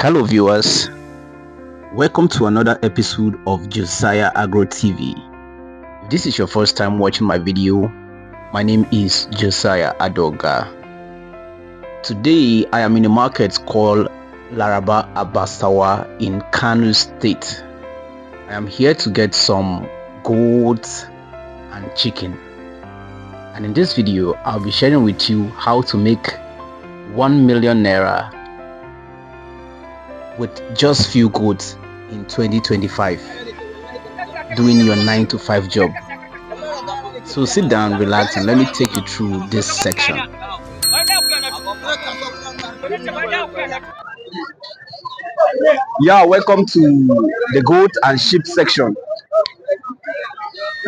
Hello, viewers. Welcome to another episode of Josiah Agro TV. If this is your first time watching my video, my name is Josiah Adoga. Today, I am in a market called Laraba Abasawa in Kano State. I am here to get some goats and chicken. And in this video, I'll be sharing with you how to make 1 million naira with just few goats in 2025 doing your 9 to 5 job. So sit down, relax, and let me take you through this section. Yeah, welcome to the goat and sheep section.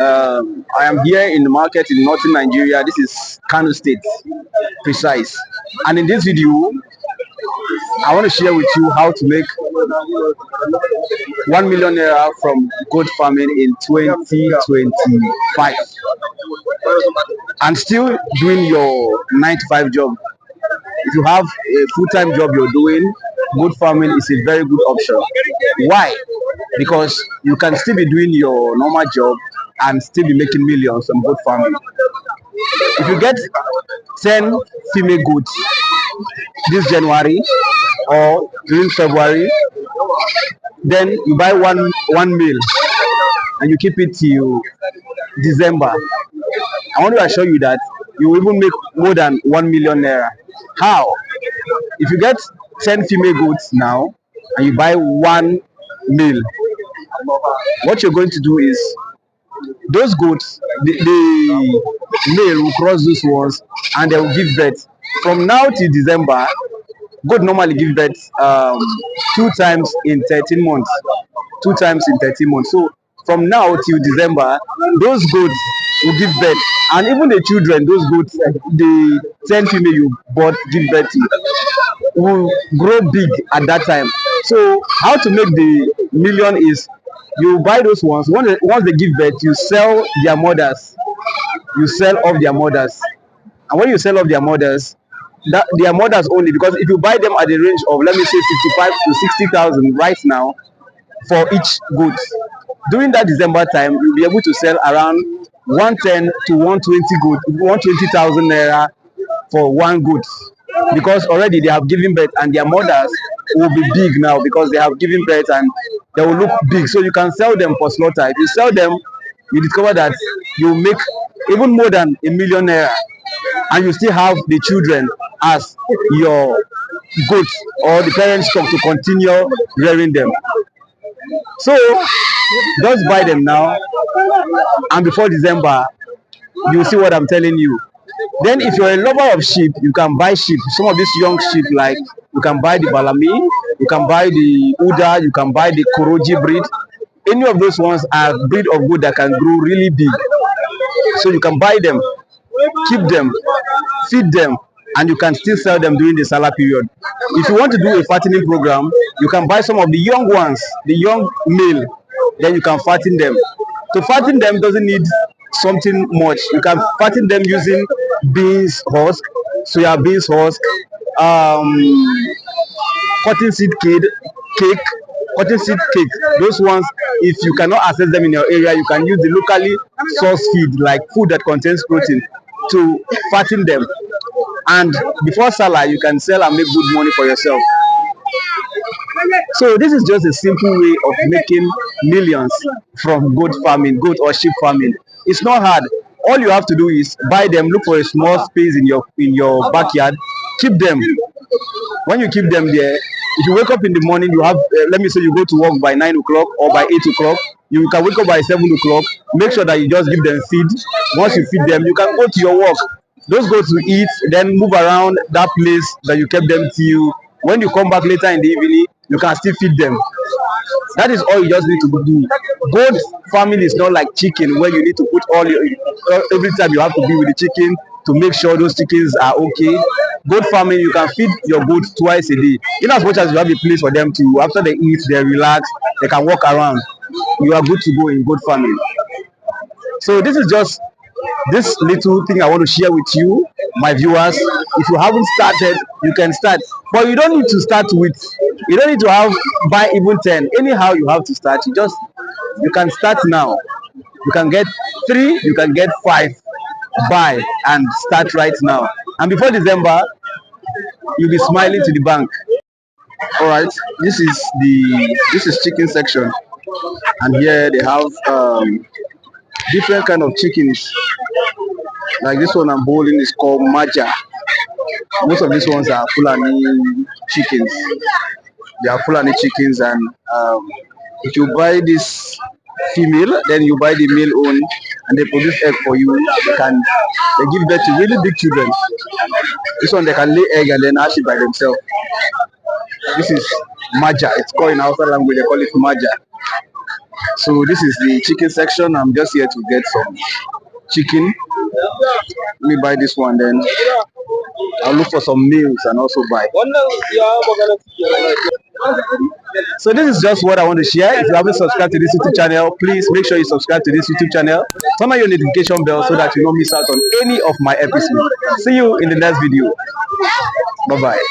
I am here in the market in northern Nigeria. This is Kano State precise, and in this video I want to share with you how to make 1 million naira from goat farming in 2025 and still doing your 9 to 5 job. If you have a full-time job you're doing, goat farming is a very good option. Why? Because you can still be doing your normal job and still be making millions on goat farming. If you get 10 female goats this January or during February, then you buy one male and you keep it till December. I want to assure you that you will even make more than 1 million naira. How? If you get 10 female goats now and you buy one male, what you're going to do is those goats, the male will cross those ones and they will give birth. From now till December, goat normally give birth 2 times in 13 months. 2 times in 13 months. So from now till December, those goats will give birth. And even the children, those goats, the 10 female you bought give birth to, will grow big at that time. So how to make the million is you buy those ones. Once they give birth, you sell their mothers. You sell off their mothers. And when you sell off their mothers, that their mothers only, because if you buy them at the range of, let me say, 55 to 60,000 right now for each goat, during that December time you'll be able to sell around 110 to 120,000 naira for one goat, because already they have given birth and their mothers will be big now because they have given birth and they will look big. So you can sell them for slaughter. If you sell them, you discover that you make even more than 1 million naira, and you still have the children as your goats or the parent stock to continue rearing them. So just buy them now, and before December you see what I'm telling you. Then if you're a lover of sheep, you can buy sheep. Some of these young sheep, like you can buy the Balami, you can buy the Uda, you can buy the Koroji breed. Any of those ones are breed of goat that can grow really big. So you can buy them, keep them, feed them, and you can still sell them during the Salah period. If you want to do a fattening program, you can buy some of the young ones, the young male, then you can fatten them. To fatten them doesn't need something much. You can fatten them using beans husk, soya beans husk, cotton seed cake, cotton seed cake. Those ones, if you cannot access them in your area, you can use the locally sourced feed, like food that contains protein, to fatten them. And before Salah, you can sell and make good money for yourself. So this is just a simple way of making millions from goat farming, goat or sheep farming. It's not hard. All you have to do is buy them, look for a small space in your backyard, keep them. When you keep them there, if you wake up in the morning, you have let me say you go to work by 9 o'clock or by 8 o'clock, you can wake up by 7 o'clock. Make sure that you just give them feed. Once you feed them, you can go to your work. Those goats will eat, then move around that place that you kept them till. When you come back later in the evening, you can still feed them. That is all you just need to do. Goat farming is not like chicken, where you need to put all your every time you have to be with the chicken to make sure those chickens are okay. Goat farming, you can feed your goats twice a day. In as much as you have a place for them to, after they eat, they relax, they can walk around. You are good to go in goat farming. So this is just This little thing I want to share with you, my viewers. If you haven't started, you can start, but you don't need to start with, you don't need to have buy even 10. Anyhow you have to start. You can start now. You can get 3, you can get 5. Buy and start right now, and before December you'll be smiling to the bank. All right, this is chicken section, and here they have different kind of chickens. Like this one I'm holding is called Maja. Most of these ones are Fulani chickens. They are Fulani chickens, and if you buy this female, then you buy the male own, and they produce egg for you. They give birth to really big children. This one they can lay egg and then hatch it by themselves. This is Maja. It's called in Hausa language. They call it Maja. So this is the chicken section. I'm just here to get some chicken. Let me buy this one, then I'll look for some meals and also buy. So this is just what I want to share. If you haven't subscribed to this YouTube channel, please make sure you subscribe to this YouTube channel. Turn on your notification bell so that you don't miss out on any of my episodes. See you in the next video. Bye bye.